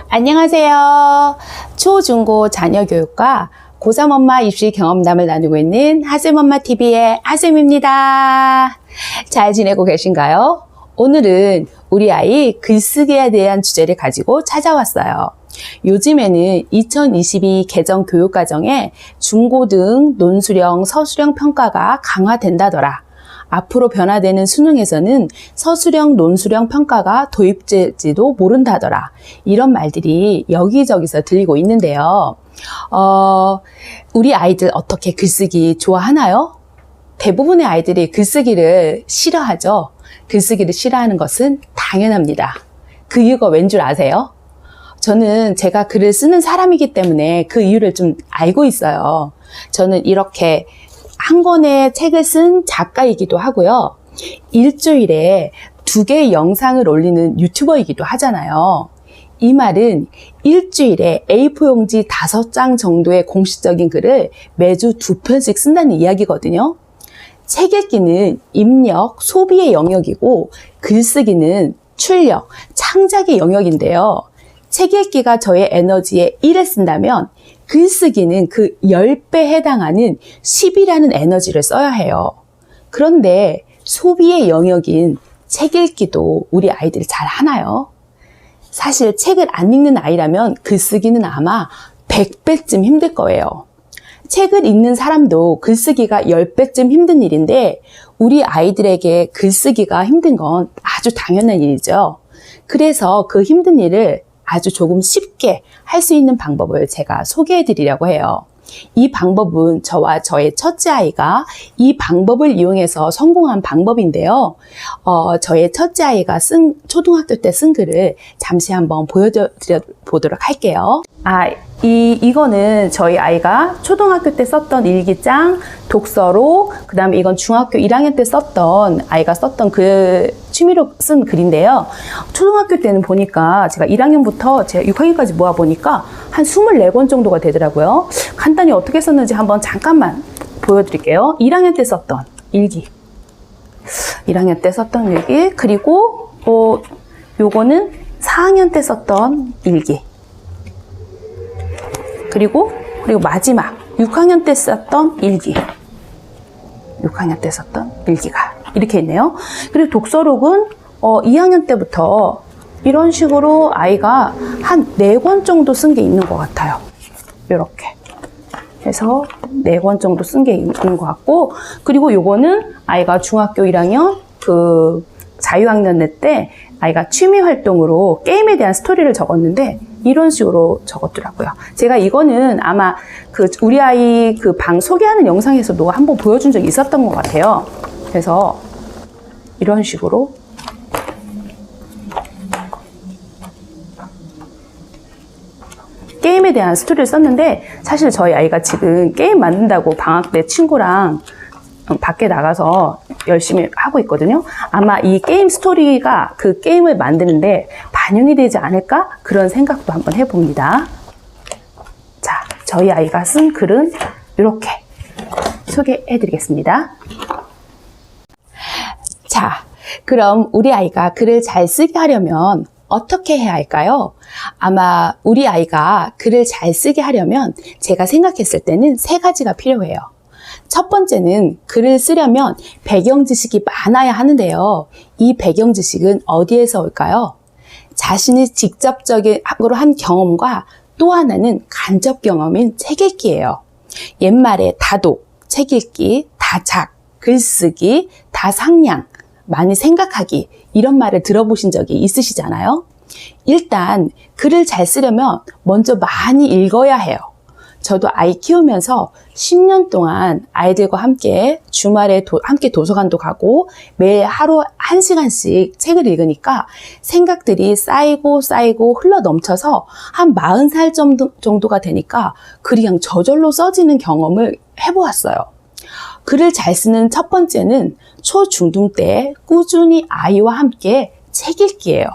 안녕하세요. 초, 중, 고 자녀교육과 고3 엄마 입시 경험담을 나누고 있는 하쌤엄마TV의 하쌤입니다. 잘 지내고 계신가요? 오늘은 우리 아이 글쓰기에 대한 주제를 가지고 찾아왔어요. 요즘에는 2022 개정 교육과정에 중고등 논수령, 서술형 평가가 강화된다더라. 앞으로 변화되는 수능에서는 서술형, 논술형 평가가 도입될지도 모른다더라. 이런 말들이 여기저기서 들리고 있는데요. 우리 아이들 어떻게 글쓰기 좋아하나요? 대부분의 아이들이 글쓰기를 싫어하죠. 글쓰기를 싫어하는 것은 당연합니다. 그 이유가 왠 줄 아세요? 저는 제가 글을 쓰는 사람이기 때문에 그 이유를 좀 알고 있어요. 저는 이렇게 한 권의 책을 쓴 작가이기도 하고요. 일주일에 2개의 영상을 올리는 유튜버이기도 하잖아요. 이 말은 일주일에 A4 용지 5장 정도의 공식적인 글을 매주 2편씩 쓴다는 이야기거든요. 책 읽기는 입력, 소비의 영역이고 글쓰기는 출력, 창작의 영역인데요. 책 읽기가 저의 에너지에 1을 쓴다면 글쓰기는 그 10배 해당하는 10이라는 에너지를 써야 해요. 그런데 소비의 영역인 책 읽기도 우리 아이들이 잘 하나요? 사실 책을 안 읽는 아이라면 글쓰기는 아마 100배쯤 힘들 거예요. 책을 읽는 사람도 글쓰기가 10배쯤 힘든 일인데 우리 아이들에게 글쓰기가 힘든 건 아주 당연한 일이죠. 그래서 그 힘든 일을 아주 조금 쉽게 할 수 있는 방법을 제가 소개해 드리려고 해요. 이 방법은 저와 저의 첫째 아이가 이 방법을 이용해서 성공한 방법인데요. 저의 첫째 아이가 초등학교 때 쓴 글을 잠시 한번 보여드려 보도록 할게요. 이거는 저희 아이가 초등학교 때 썼던 일기장, 독서로, 그 다음에 이건 중학교 1학년 때 아이가 썼던 취미로 쓴 글인데요. 초등학교 때는 보니까 제가 1학년부터 제가 6학년까지 모아보니까 한 24권 정도가 되더라고요. 간단히 어떻게 썼는지 한번 잠깐만 보여드릴게요. 1학년 때 썼던 일기. 1학년 때 썼던 일기, 그리고 요거는 4학년 때 썼던 일기. 그리고 마지막 6학년 때 썼던 일기. 6학년 때 썼던 일기가 이렇게 있네요. 그리고 독서록은 2학년 때부터 이런 식으로 아이가 한 4권 정도 쓴 게 있는 것 같아요. 이렇게 해서 4권 정도 쓴 게 있는 것 같고, 그리고 요거는 아이가 중학교 1학년 자유학년회 때 아이가 취미 활동으로 게임에 대한 스토리를 적었는데 이런 식으로 적었더라고요. 제가 이거는 아마 우리 아이 방 소개하는 영상에서도 한번 보여준 적이 있었던 것 같아요. 그래서 이런 식으로 게임에 대한 스토리를 썼는데, 사실 저희 아이가 지금 게임 만든다고 방학 때 친구랑 밖에 나가서 열심히 하고 있거든요. 아마 이 게임 스토리가 그 게임을 만드는데 반영이 되지 않을까? 그런 생각도 한번 해봅니다. 자, 저희 아이가 쓴 글은 이렇게 소개해드리겠습니다. 자, 그럼 우리 아이가 글을 잘 쓰게 하려면 어떻게 해야 할까요? 아마 우리 아이가 글을 잘 쓰게 하려면 제가 생각했을 때는 3가지가 필요해요. 첫 번째는 글을 쓰려면 배경 지식이 많아야 하는데요. 이 배경 지식은 어디에서 올까요? 자신이 직접적으로 한 경험과 또 하나는 간접 경험인 책 읽기예요. 옛말에 다독, 책 읽기, 다작, 글쓰기, 다상냥, 많이 생각하기, 이런 말을 들어보신 적이 있으시잖아요. 일단 글을 잘 쓰려면 먼저 많이 읽어야 해요. 저도 아이 키우면서 10년 동안 아이들과 함께 주말에 함께 도서관도 가고 매일 하루 1시간씩 책을 읽으니까 생각들이 쌓이고 흘러 넘쳐서 한 40살 정도가 되니까 글이 그냥 저절로 써지는 경험을 해보았어요. 글을 잘 쓰는 첫 번째는 초, 중등 때 꾸준히 아이와 함께 책 읽기예요.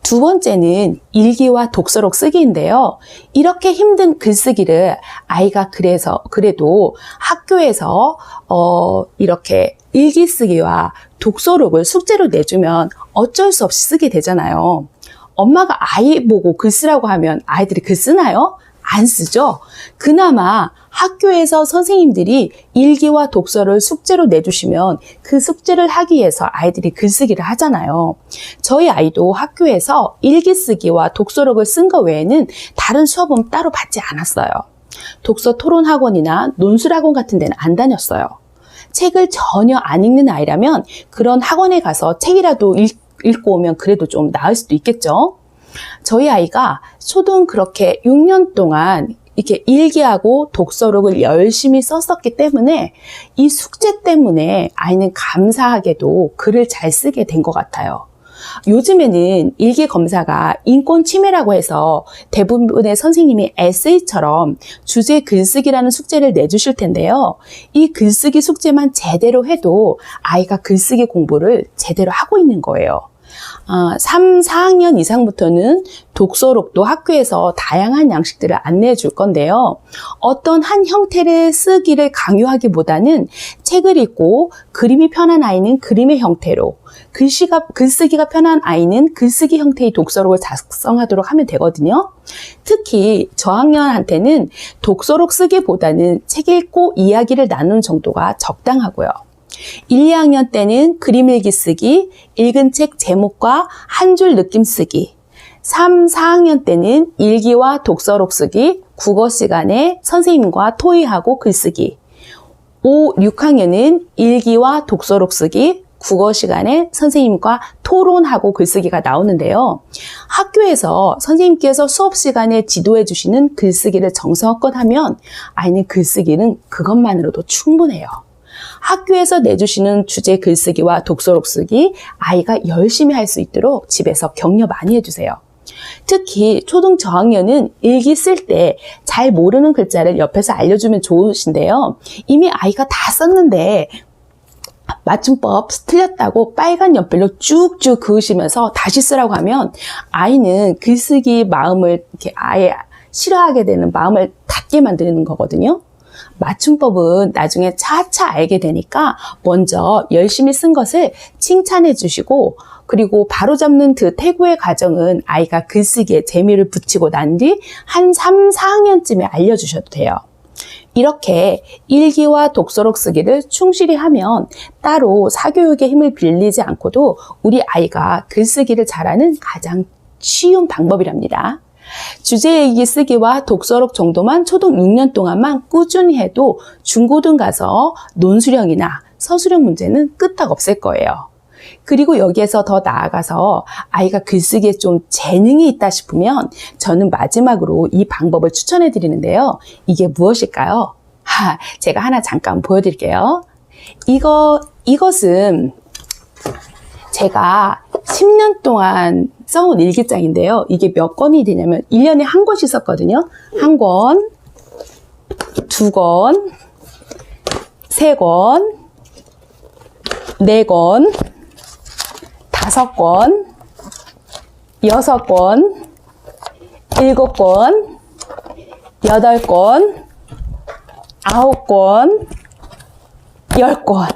두 번째는 일기와 독서록 쓰기인데요. 이렇게 힘든 글쓰기를 아이가 그래도 학교에서 이렇게 일기 쓰기와 독서록을 숙제로 내주면 어쩔 수 없이 쓰게 되잖아요. 엄마가 아이 보고 글 쓰라고 하면 아이들이 글 쓰나요? 안 쓰죠? 그나마 학교에서 선생님들이 일기와 독서를 숙제로 내주시면 그 숙제를 하기 위해서 아이들이 글쓰기를 하잖아요. 저희 아이도 학교에서 일기 쓰기와 독서록을 쓴 거 외에는 다른 수업은 따로 받지 않았어요. 독서 토론 학원이나 논술 학원 같은 데는 안 다녔어요. 책을 전혀 안 읽는 아이라면 그런 학원에 가서 책이라도 읽고 오면 그래도 좀 나을 수도 있겠죠. 저희 아이가 초등 그렇게 6년 동안 이렇게 일기하고 독서록을 열심히 썼었기 때문에 이 숙제 때문에 아이는 감사하게도 글을 잘 쓰게 된 것 같아요. 요즘에는 일기 검사가 인권 침해라고 해서 대부분의 선생님이 에세이처럼 주제 글쓰기라는 숙제를 내주실 텐데요. 이 글쓰기 숙제만 제대로 해도 아이가 글쓰기 공부를 제대로 하고 있는 거예요. 3, 4학년 이상부터는 독서록도 학교에서 다양한 양식들을 안내해 줄 건데요. 어떤 한 형태를 쓰기를 강요하기보다는 책을 읽고 그림이 편한 아이는 그림의 형태로, 글쓰기가 편한 아이는 글쓰기 형태의 독서록을 작성하도록 하면 되거든요. 특히 저학년한테는 독서록 쓰기보다는 책 읽고 이야기를 나누는 정도가 적당하고요. 1, 2학년 때는 그림 일기 쓰기, 읽은 책 제목과 한 줄 느낌 쓰기, 3, 4학년 때는 일기와 독서록 쓰기, 국어 시간에 선생님과 토의하고 글쓰기, 5, 6학년은 일기와 독서록 쓰기, 국어 시간에 선생님과 토론하고 글쓰기가 나오는데요. 학교에서 선생님께서 수업 시간에 지도해 주시는 글쓰기를 정성껏 하면 아이는 글쓰기는 그것만으로도 충분해요. 학교에서 내주시는 주제 글쓰기와 독서록 쓰기 아이가 열심히 할 수 있도록 집에서 격려 많이 해주세요. 특히 초등 저학년은 일기 쓸 때 잘 모르는 글자를 옆에서 알려주면 좋으신데요. 이미 아이가 다 썼는데 맞춤법 틀렸다고 빨간 연필로 쭉쭉 그으시면서 다시 쓰라고 하면 아이는 글쓰기 마음을 이렇게 아예 싫어하게 되는 마음을 닫게 만드는 거거든요. 맞춤법은 나중에 차차 알게 되니까 먼저 열심히 쓴 것을 칭찬해 주시고 그리고 바로잡는 그 태고의 과정은 아이가 글쓰기에 재미를 붙이고 난 뒤 한 3, 4학년쯤에 알려주셔도 돼요. 이렇게 일기와 독서록 쓰기를 충실히 하면 따로 사교육의 힘을 빌리지 않고도 우리 아이가 글쓰기를 잘하는 가장 쉬운 방법이랍니다. 주제일기 쓰기와 독서록 정도만 초등 6년 동안만 꾸준히 해도 중고등 가서 논술형이나 서술형 문제는 끄떡 없을 거예요. 그리고 여기에서 더 나아가서 아이가 글쓰기에 좀 재능이 있다 싶으면 저는 마지막으로 이 방법을 추천해 드리는데요. 이게 무엇일까요? 제가 하나 잠깐 보여드릴게요. 이것은 제가 10년 동안 써온 일기장인데요. 이게 몇 권이 되냐면 1년에 한 권씩 썼거든요. 한 권, 두 권, 세 권, 네 권, 다섯 권, 여섯 권, 일곱 권, 여덟 권, 아홉 권, 10권.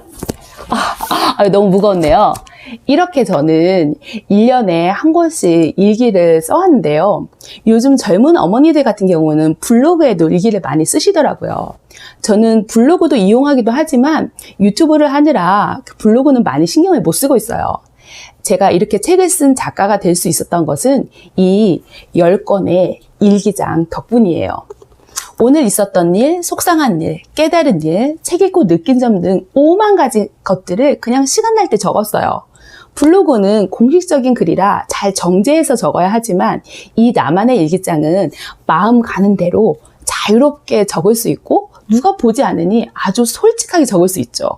너무 무거웠네요. 이렇게 저는 1년에 한 권씩 일기를 써왔는데요. 요즘 젊은 어머니들 같은 경우는 블로그에도 일기를 많이 쓰시더라고요. 저는 블로그도 이용하기도 하지만 유튜브를 하느라 블로그는 많이 신경을 못 쓰고 있어요. 제가 이렇게 책을 쓴 작가가 될 수 있었던 것은 이 10권의 일기장 덕분이에요. 오늘 있었던 일, 속상한 일, 깨달은 일, 책 읽고 느낀 점 등 5만 가지 것들을 그냥 시간 날 때 적었어요. 블로그는 공식적인 글이라 잘 정제해서 적어야 하지만 이 나만의 일기장은 마음 가는 대로 자유롭게 적을 수 있고 누가 보지 않으니 아주 솔직하게 적을 수 있죠.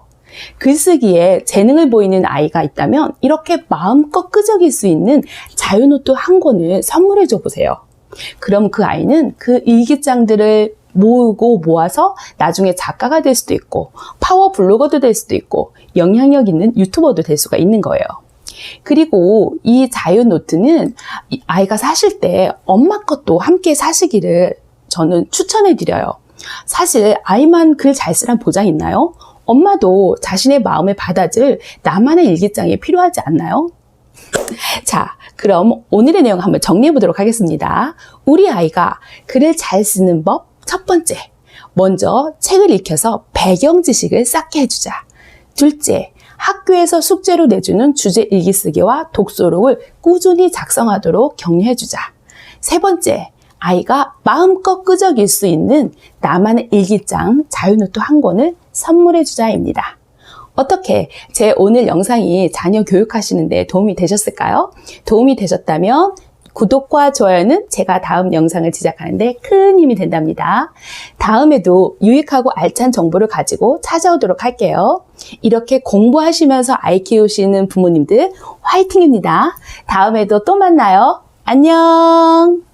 글쓰기에 재능을 보이는 아이가 있다면 이렇게 마음껏 끄적일 수 있는 자유노트 한 권을 선물해 줘 보세요. 그럼 그 아이는 그 일기장들을 모으고 모아서 나중에 작가가 될 수도 있고 파워 블로거도 될 수도 있고 영향력 있는 유튜버도 될 수가 있는 거예요. 그리고 이 자유노트는 아이가 사실 때 엄마 것도 함께 사시기를 저는 추천해 드려요. 사실 아이만 글 잘 쓰란 보장 있나요? 엄마도 자신의 마음을 받아줄 나만의 일기장이 필요하지 않나요? 자, 그럼 오늘의 내용 한번 정리해 보도록 하겠습니다. 우리 아이가 글을 잘 쓰는 법 첫 번째, 먼저 책을 읽혀서 배경 지식을 쌓게 해주자. 둘째, 학교에서 숙제로 내주는 주제 일기쓰기와 독서록을 꾸준히 작성하도록 격려해주자. 세 번째, 아이가 마음껏 끄적일 수 있는 나만의 일기장, 자유노트 한 권을 선물해주자입니다. 어떻게 제 오늘 영상이 자녀 교육하시는데 도움이 되셨을까요? 도움이 되셨다면 구독과 좋아요는 제가 다음 영상을 제작하는데 큰 힘이 된답니다. 다음에도 유익하고 알찬 정보를 가지고 찾아오도록 할게요. 이렇게 공부하시면서 아이 키우시는 부모님들 화이팅입니다. 다음에도 또 만나요. 안녕.